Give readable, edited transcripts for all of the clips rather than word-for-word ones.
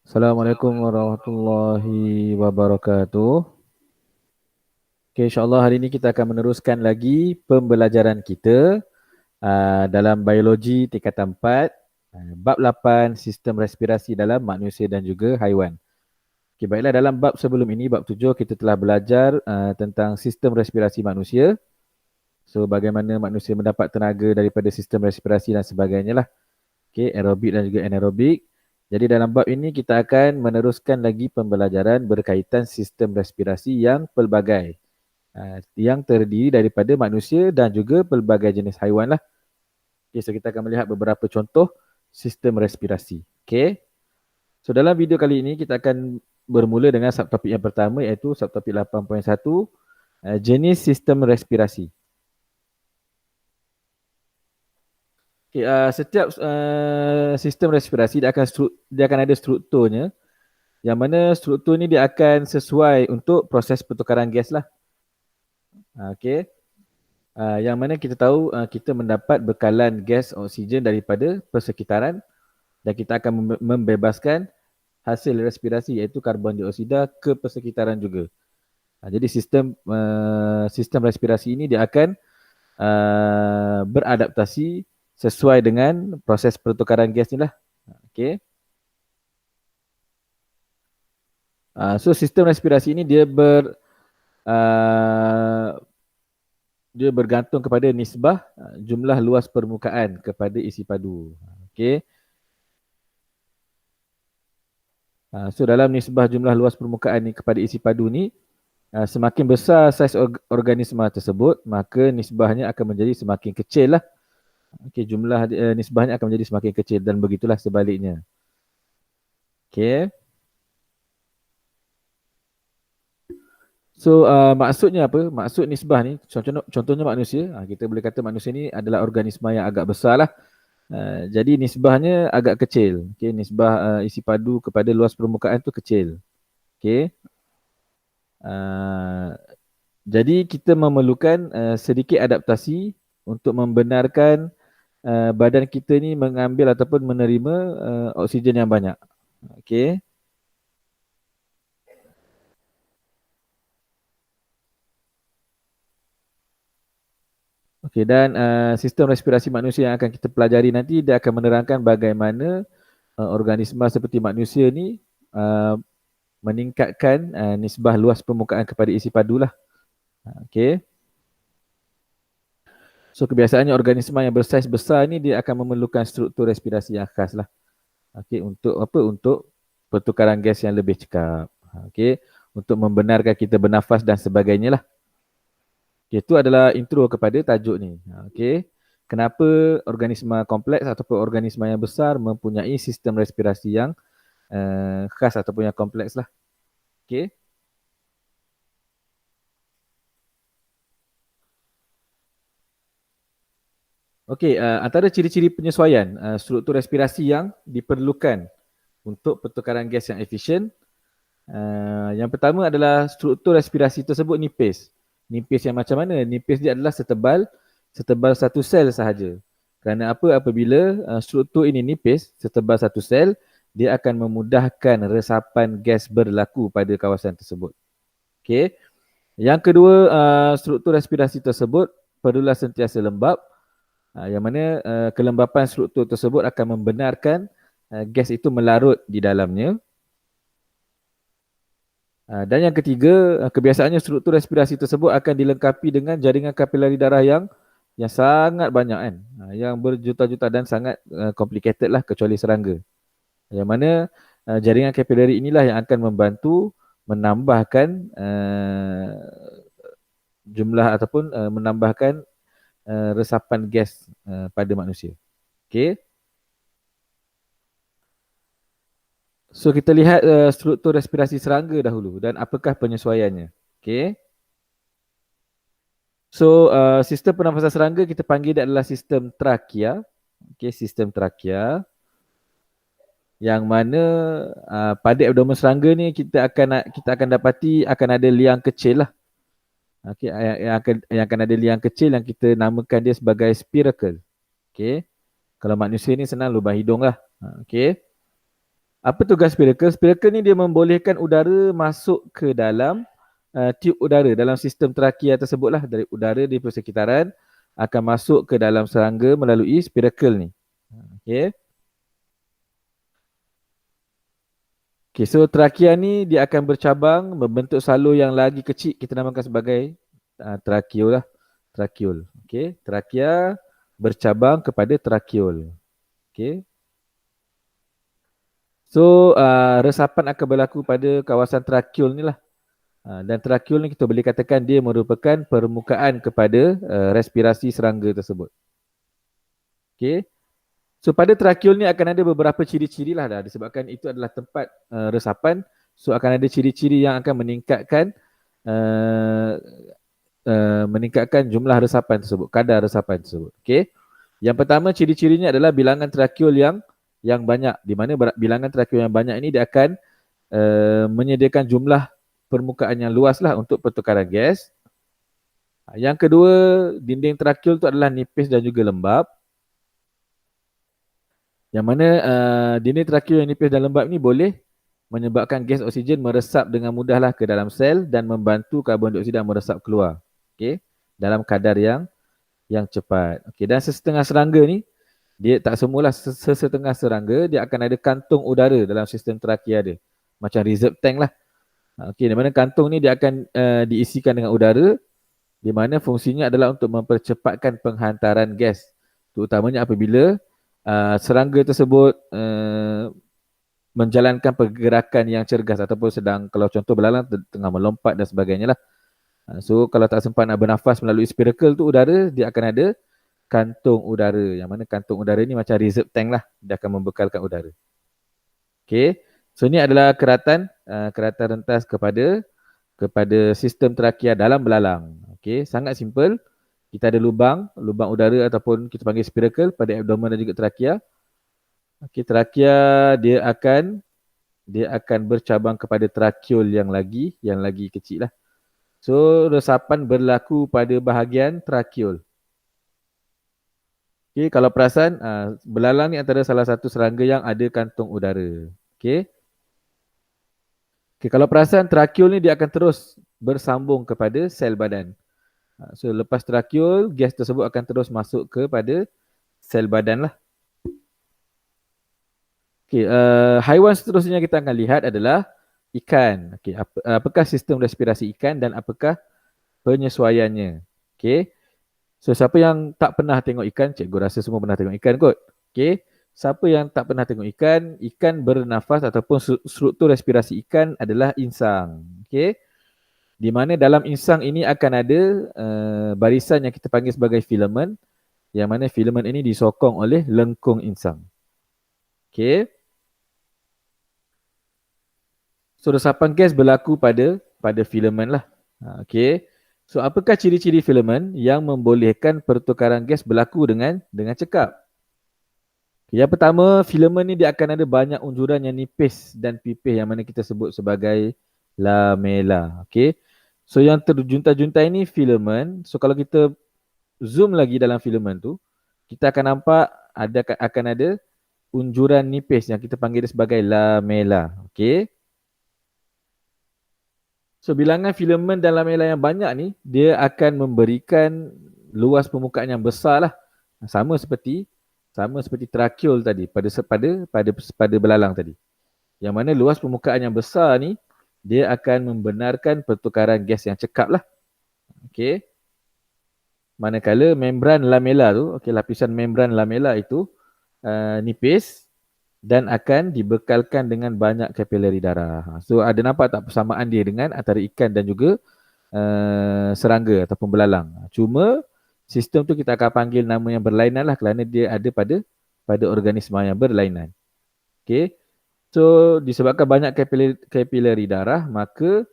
Assalamualaikum warahmatullahi wabarakatuh. Okay, insyaAllah hari ini kita akan meneruskan lagi pembelajaran kita dalam biologi tingkatan 4, bab 8 sistem respirasi dalam manusia dan juga haiwan. Okay, baiklah, dalam bab sebelum ini, bab 7, kita telah belajar tentang sistem respirasi manusia. So, bagaimana manusia mendapat tenaga daripada sistem respirasi dan sebagainya lah. Okay, aerobik dan juga anaerobik. Jadi dalam bab ini kita akan meneruskan lagi pembelajaran berkaitan sistem respirasi yang pelbagai. Yang terdiri daripada manusia dan juga pelbagai jenis haiwan lah. Okay, so kita akan melihat beberapa contoh sistem respirasi. Okay. So dalam video kali ini kita akan bermula dengan subtopik yang pertama, iaitu subtopik 8.1, jenis sistem respirasi. Okay, setiap sistem respirasi dia akan ada strukturnya, yang mana struktur ni dia akan sesuai untuk proses pertukaran gas lah. Okay. Yang mana kita tahu kita mendapat bekalan gas oksigen daripada persekitaran dan kita akan membebaskan hasil respirasi iaitu karbon dioksida ke persekitaran juga. Jadi sistem respirasi ini dia akan beradaptasi sesuai dengan proses pertukaran gas ni lah. Okay. So sistem respirasi ini dia bergantung kepada nisbah jumlah luas permukaan kepada isi padu. Okey. So dalam nisbah jumlah luas permukaan ni kepada isi padu ni, semakin besar saiz organisma tersebut, maka nisbahnya akan menjadi semakin kecil lah. Okey, jumlah nisbahnya akan menjadi semakin kecil dan begitulah sebaliknya. Okey. So maksudnya apa? Maksud nisbah ni, contohnya manusia. Kita boleh kata manusia ni adalah organisma yang agak besar lah. Jadi nisbahnya agak kecil. Okay, nisbah isi padu kepada luas permukaan tu kecil. Okay. Jadi kita memerlukan sedikit adaptasi untuk membenarkan badan kita ni mengambil ataupun menerima oksigen yang banyak. Okay. Okay, dan sistem respirasi manusia yang akan kita pelajari nanti, dia akan menerangkan bagaimana organisma seperti manusia ni meningkatkan nisbah luas permukaan kepada isi padu lah. Okay. So kebiasaannya organisma yang bersaiz besar ni dia akan memerlukan struktur respirasi yang khas lah. Okay, untuk apa? Untuk pertukaran gas yang lebih cekap. Okay, untuk membenarkan kita bernafas dan sebagainya lah. Okay, itu adalah intro kepada tajuk ni. Okay, kenapa organisma kompleks ataupun organisma yang besar mempunyai sistem respirasi yang khas ataupun yang kompleks lah. Okay. Okey, antara ciri-ciri penyesuaian struktur respirasi yang diperlukan untuk pertukaran gas yang efisien, yang pertama adalah struktur respirasi tersebut nipis. Nipis yang macam mana? Nipis dia adalah setebal satu sel sahaja. Kerana apa? Apabila struktur ini nipis, setebal satu sel, dia akan memudahkan resapan gas berlaku pada kawasan tersebut. Okey. Yang kedua, struktur respirasi tersebut perlulah sentiasa lembab, yang mana kelembapan struktur tersebut akan membenarkan gas itu melarut di dalamnya. Dan yang ketiga, kebiasaannya struktur respirasi tersebut akan dilengkapi dengan jaringan kapilari darah yang sangat banyak kan, yang berjuta-juta dan sangat complicated lah kecuali serangga. Yang mana jaringan kapilari inilah yang akan membantu menambahkan jumlah ataupun menambahkan resapan gas pada manusia. Okey. So kita lihat struktur respirasi serangga dahulu dan apakah penyesuaiannya. Okey. So sistem pernafasan serangga kita panggil dia adalah sistem trakea. Okey, sistem trakea. Yang mana pada abdomen serangga ni kita akan dapati akan ada liang kecil lah. Okey, yang akan ada liang kecil yang kita namakan dia sebagai spiracle. Okey. Kalau manusia ni senang lubang hidung lah. Okey. Apa tugas spirakel? Spirakel ni dia membolehkan udara masuk ke dalam tiub udara dalam sistem trakea tersebutlah, dari udara di persekitaran akan masuk ke dalam serangga melalui spirakel ni. Okey. Okay, so trakea ni dia akan bercabang membentuk salur yang lagi kecil, kita namakan sebagai trakeol lah. Trakeol. Okay, trakea bercabang kepada trakeol. Okay. So resapan akan berlaku pada kawasan trakeol ni lah. Dan trakeol ni kita boleh katakan dia merupakan permukaan kepada respirasi serangga tersebut. Okay. So pada trakeol ni akan ada beberapa ciri-ciri lah dah, disebabkan itu adalah tempat resapan. So akan ada ciri-ciri yang akan uh, meningkatkan jumlah resapan tersebut, kadar resapan tersebut. Okay. Yang pertama ciri-cirinya adalah bilangan trakeol yang banyak, di mana bilangan trakeol yang banyak ini dia akan menyediakan jumlah permukaan yang luas lah untuk pertukaran gas. Yang kedua, dinding trakeol itu adalah nipis dan juga lembab. Yang mana dinding trakeol yang nipis dan lembab ini boleh menyebabkan gas oksigen meresap dengan mudahlah ke dalam sel dan membantu karbon dioksida meresap keluar. Okey, dalam kadar yang cepat. Okey, dan sesetengah serangga ni dia tak semualah, sesetengah serangga dia akan ada kantung udara dalam sistem trakea dia. Macam reserve tank lah. Okey, di mana kantung ni dia akan diisikan dengan udara, di mana fungsinya adalah untuk mempercepatkan penghantaran gas, terutamanya apabila serangga tersebut menjalankan pergerakan yang cergas ataupun sedang, kalau contoh belalang tengah melompat dan sebagainya lah. So kalau tak sempat nak bernafas melalui spirakel tu udara, dia akan ada kantung udara, yang mana kantung udara ni macam reserve tank lah, dia akan membekalkan udara. Okay, so ni adalah keratan rentas kepada sistem trakea dalam belalang. Okay, sangat simple. Kita ada lubang udara ataupun kita panggil spirakel pada abdomen dan juga trakea. Okay, trakea dia akan bercabang kepada trakeol yang lagi kecil lah. So resapan berlaku pada bahagian trakeol. Okay, kalau perasan belalang ni antara salah satu serangga yang ada kantung udara. Okay. Okay, kalau perasan trakeol ni dia akan terus bersambung kepada sel badan. So lepas trakeol, gas tersebut akan terus masuk kepada sel badan lah. Okay, haiwan seterusnya kita akan lihat adalah ikan. Okay, apakah sistem respirasi ikan dan apakah penyesuaiannya? Okay, so siapa yang tak pernah tengok ikan? Cikgu rasa semua pernah tengok ikan kot. Okay, siapa yang tak pernah tengok ikan? Ikan bernafas ataupun struktur respirasi ikan adalah insang. Okay, di mana dalam insang ini akan ada barisan yang kita panggil sebagai filamen, yang mana filamen ini disokong oleh lengkung insang. Okay. So resapan gas berlaku pada filamen lah. Okay. So apakah ciri-ciri filamen yang membolehkan pertukaran gas berlaku dengan cekap? Okay, yang pertama, filamen ni dia akan ada banyak unjuran yang nipis dan pipih, yang mana kita sebut sebagai lamela. Okay. So yang terjuntai-juntai ni filamen. So kalau kita zoom lagi dalam filamen tu, kita akan nampak akan ada unjuran nipis yang kita panggil dia sebagai lamela. Okay. So bilangan filamen dan lamela yang banyak ni, dia akan memberikan luas permukaan yang besar lah. Sama seperti trakeol tadi pada belalang tadi. Yang mana luas permukaan yang besar ni, dia akan membenarkan pertukaran gas yang cekap lah. Okay. Manakala membran lamela tu, okay, lapisan membran lamela itu nipis dan akan dibekalkan dengan banyak kapilari darah. So ada nampak tak persamaan dia dengan antara ikan dan juga serangga ataupun belalang. Cuma sistem tu kita akan panggil nama yang berlainan lah, kerana dia ada pada organisma yang berlainan. Okay. So disebabkan banyak kapilari darah, maka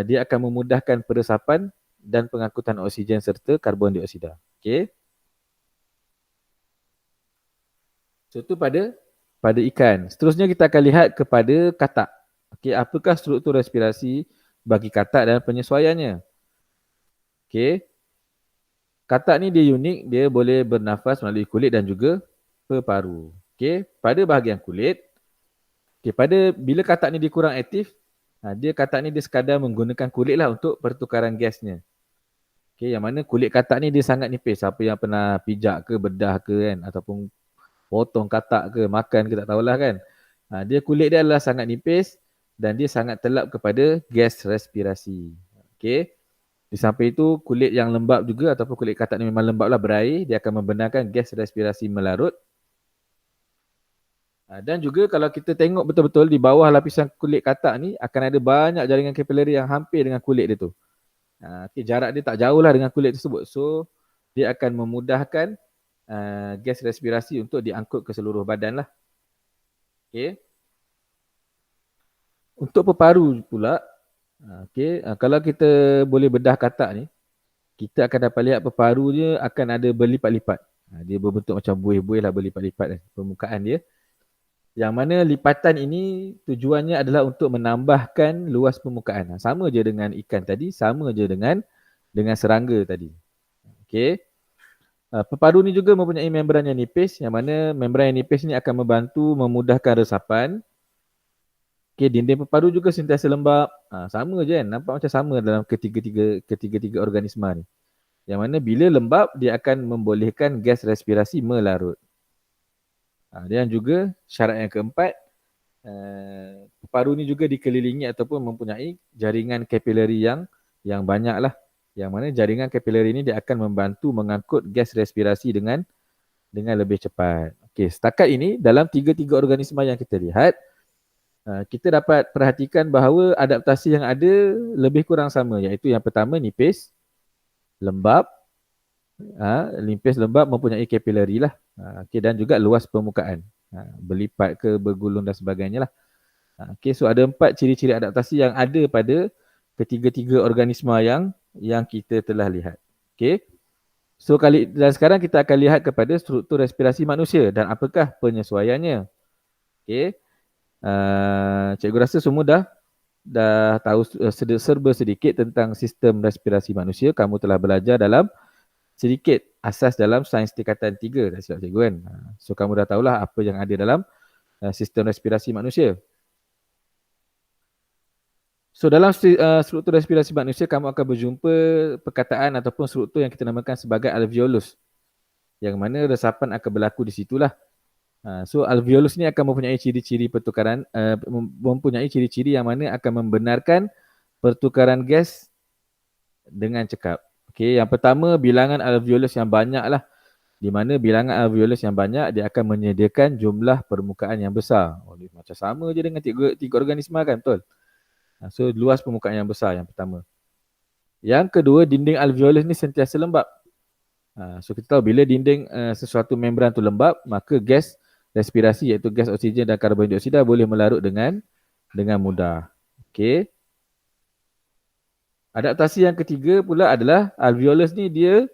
dia akan memudahkan peresapan dan pengangkutan oksigen serta karbon dioksida. Okay. So itu pada ikan. Seterusnya kita akan lihat kepada katak. Okay, apakah struktur respirasi bagi katak dan penyesuaiannya? Okay. Katak ni dia unik, dia boleh bernafas melalui kulit dan juga paru. Okay. Pada bahagian kulit, Okay, bila katak ni dia kurang aktif, dia katak ni dia sekadar menggunakan kulit lah untuk pertukaran gasnya. Okay, yang mana kulit katak ni dia sangat nipis. Siapa yang pernah pijak ke, bedah ke kan, ataupun potong katak ke, makan ke tak tahulah kan. Dia kulit dia adalah sangat nipis dan dia sangat telap kepada gas respirasi. Okay. Di samping itu kulit yang lembap juga ataupun kulit katak ni memang lembap lah berair, dia akan membenarkan gas respirasi melarut. Dan juga kalau kita tengok betul-betul di bawah lapisan kulit katak ni akan ada banyak jaringan kapilari yang hampir dengan kulit dia tu. Okay, jarak dia tak jauh lah dengan kulit tersebut. So, dia akan memudahkan gas respirasi untuk diangkut ke seluruh badan lah. Okay. Untuk peparu pula, okay, kalau kita boleh bedah katak ni, kita akan dapat lihat peparu dia akan ada berlipat-lipat. Dia berbentuk macam buih-buih lah berlipat-lipat permukaan dia. Yang mana lipatan ini tujuannya adalah untuk menambahkan luas permukaan. Sama je dengan ikan tadi, sama je dengan serangga tadi. Okay. Peparu ni juga mempunyai membran yang nipis, yang mana membran yang nipis ni akan membantu memudahkan resapan. Okay, dinding peparu juga sentiasa lembap. Sama je kan, nampak macam sama dalam ketiga-tiga organisma ni. Yang mana bila lembap, dia akan membolehkan gas respirasi melarut. Dan juga syarat yang keempat, peparu ni juga dikelilingi ataupun mempunyai jaringan kapilari yang banyak lah. Yang mana jaringan kapilari ni dia akan membantu mengangkut gas respirasi dengan lebih cepat. Okey, setakat ini dalam tiga-tiga organisma yang kita lihat, kita dapat perhatikan bahawa adaptasi yang ada lebih kurang sama, iaitu yang pertama nipis, lembap, lembap mempunyai kapilari lah. Okay, dan juga luas permukaan. Berlipat ke, bergulung dan sebagainya lah. Okay, so ada 4 ciri-ciri adaptasi yang ada pada ketiga-tiga organisma yang kita telah lihat. Okay. So dan sekarang kita akan lihat kepada struktur respirasi manusia dan apakah penyesuaiannya. Okay. Cikgu rasa semua dah tahu serba sedikit tentang sistem respirasi manusia. Kamu telah belajar dalam sedikit asas dalam sains tingkatan 3 dah silap cikgu kan. So kamu dah tahulah apa yang ada dalam sistem respirasi manusia. So dalam struktur respirasi manusia kamu akan berjumpa perkataan ataupun struktur yang kita namakan sebagai alveolus. Yang mana resapan akan berlaku di situlah. So alveolus ni akan mempunyai ciri-ciri pertukaran, mempunyai ciri-ciri yang mana akan membenarkan pertukaran gas dengan cekap. Okay, yang pertama bilangan alveolus yang banyak lah. Di mana bilangan alveolus yang banyak dia akan menyediakan jumlah permukaan yang besar. Macam sama je dengan tiga organisma kan, betul? So luas permukaan yang besar yang pertama. Yang kedua, dinding alveolus ni sentiasa lembap. So kita tahu bila dinding sesuatu membran tu lembap, maka gas respirasi iaitu gas oksigen dan karbon dioksida boleh melarut dengan mudah. Okey. Adaptasi yang ketiga pula adalah alveolus ni dia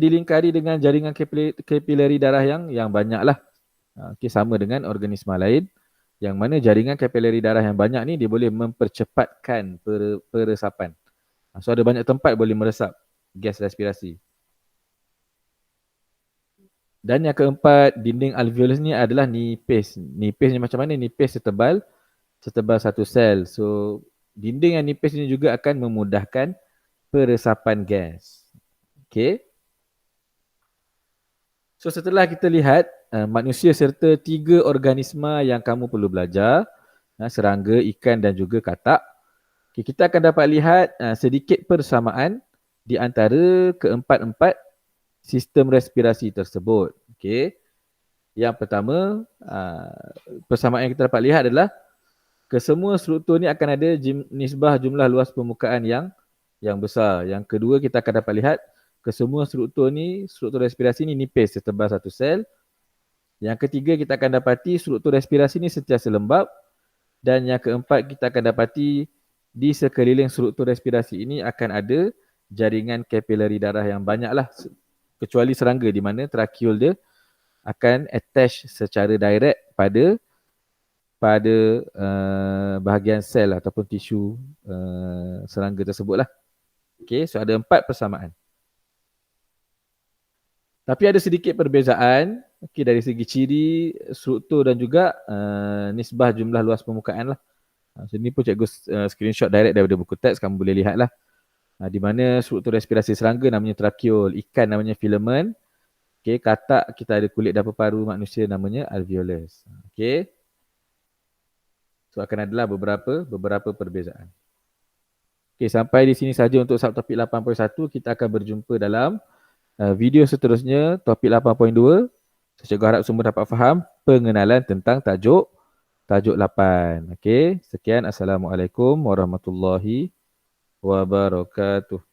dilingkari dengan jaringan kapilari darah yang banyak lah. Okay, sama dengan organisma lain. Yang mana jaringan kapilari darah yang banyak ni dia boleh mempercepatkan peresapan. So ada banyak tempat boleh meresap gas respirasi. Dan yang keempat, dinding alveolus ni adalah nipis. Nipis ni macam mana? Nipis setebal satu sel. So dinding yang nipis ni juga akan memudahkan peresapan gas. Okay. So setelah kita lihat manusia serta 3 organisma yang kamu perlu belajar, serangga, ikan dan juga katak, kita akan dapat lihat sedikit persamaan di antara keempat-empat sistem respirasi tersebut. Okay. Yang pertama, persamaan yang kita dapat lihat adalah kesemua struktur ni akan ada nisbah jumlah luas permukaan yang besar. Yang kedua, kita akan dapat lihat kesemua struktur respirasi ni nipis setebal satu sel. Yang ketiga, kita akan dapati struktur respirasi ni sentiasa lembap. Dan yang keempat, kita akan dapati di sekeliling struktur respirasi ini akan ada jaringan kapilari darah yang banyak lah. Kecuali serangga di mana tracheol dia akan attach secara direct pada bahagian sel ataupun tisu serangga tersebut lah. Okay, so ada 4 persamaan. Tapi ada sedikit perbezaan dari segi ciri, struktur dan juga nisbah jumlah luas permukaan lah. Sini pun cikgu screenshot direct daripada buku teks, kamu boleh lihat lah. Di mana struktur respirasi serangga namanya tracheol, ikan namanya filament, okay, katak kita ada kulit dan paru manusia namanya alveolus. Okay. So akan adalah beberapa perbezaan. Okay, sampai di sini saja untuk subtopik 8.1. Kita akan berjumpa dalam video seterusnya, topik 8.2. Saya harap semua dapat faham pengenalan tentang tajuk 8. Okey, sekian. Assalamualaikum warahmatullahi wabarakatuh.